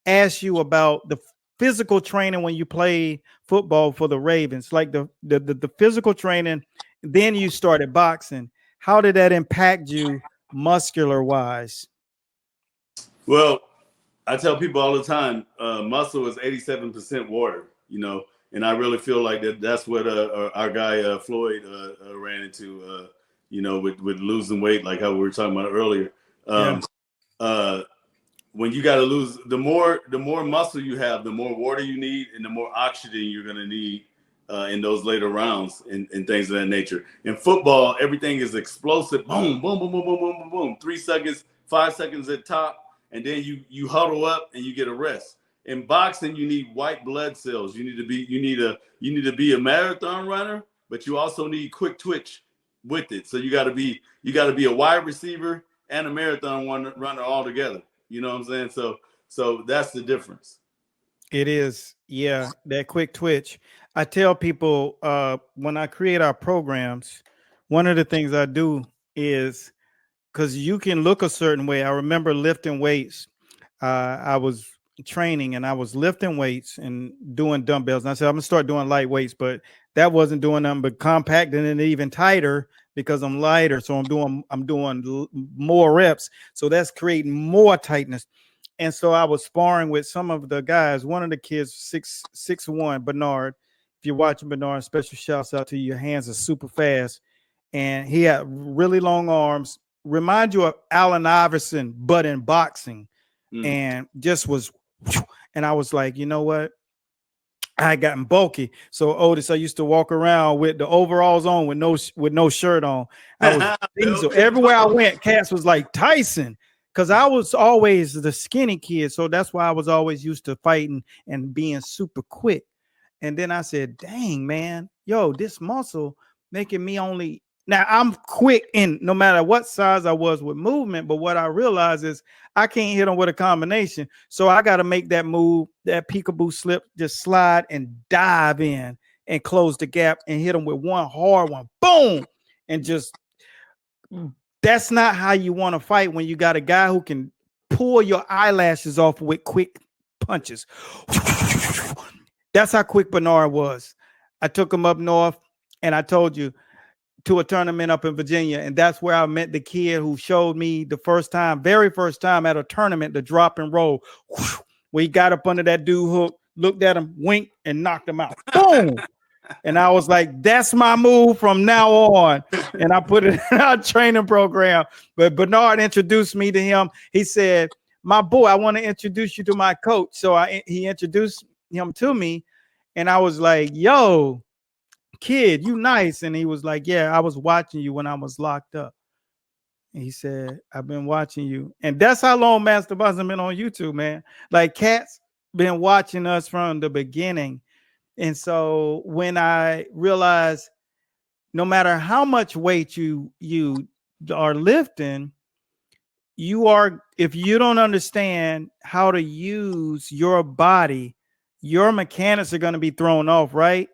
ask you about the physical training when you play football for the Ravens, like the physical training. Then you started boxing. How did that impact you muscular wise? Well, I tell people all the time, muscle is 87% water, and I really feel like that's what our guy Floyd ran into, with losing weight, like how we were talking about earlier. Yeah. Uh, when you got to lose, the more muscle you have, the more water you need, and the more oxygen you're going to need in those later rounds and things of that nature. In football, everything is explosive. Boom, boom, boom, boom, boom, boom, boom, boom. 3 seconds, 5 seconds at top, and then you huddle up and you get a rest. In boxing, you need white blood cells. You need to be a marathon runner, but you also need quick twitch with it. So you got to be a wide receiver and a marathon runner all together. You know what I'm saying? So that's the difference. It is. Yeah, that quick twitch. I tell people when I create our programs, one of the things I do is because you can look a certain way. I remember lifting weights. I was training and I was lifting weights and doing dumbbells. And I said, I'm gonna start doing light weights, but that wasn't doing them, but compacting it even tighter because I'm lighter. So I'm doing more reps. So that's creating more tightness. And so I was sparring with some of the guys. One of the kids, 6'1", Bernard. If you're watching Bernard, special shouts out to you. Your hands are super fast. And he had really long arms. Remind you of Allen Iverson, but in boxing. And just was, and I was like, you know what? I had gotten bulky. So Otis, I used to walk around with the overalls on with no shirt on. I was diesel. Everywhere I went, Cass was like Tyson. Because I was always the skinny kid. So that's why I was always used to fighting and being super quick. And then I said, dang, man, yo, this muscle making me only. Now I'm quick in no matter what size I was with movement. But what I realized is I can't hit them with a combination. So I got to make that move, that peekaboo slip, just slide and dive in and close the gap and hit them with one hard one. Boom. And just. That's not how you want to fight when you got a guy who can pull your eyelashes off with quick punches. That's how quick Bernard was. I took him up north and I told you to a tournament up in Virginia. And that's where I met the kid who showed me the very first time at a tournament, the drop and roll. Where he got up under that dude hook, looked at him, winked, and knocked him out. Boom. And I was like, that's my move from now on. And I put it in our training program. But Bernard introduced me to him. He said, my boy, I want to introduce you to my coach. So he introduced him to me. And I was like, yo, kid, you nice. And he was like, yeah, I was watching you when I was locked up. And he said, I've been watching you. And that's how long Master Boss has been on YouTube, man. Like Cat's been watching us from the beginning. And so when I realized no matter how much weight you are lifting, if you don't understand how to use your body, your mechanics are going to be thrown off, right?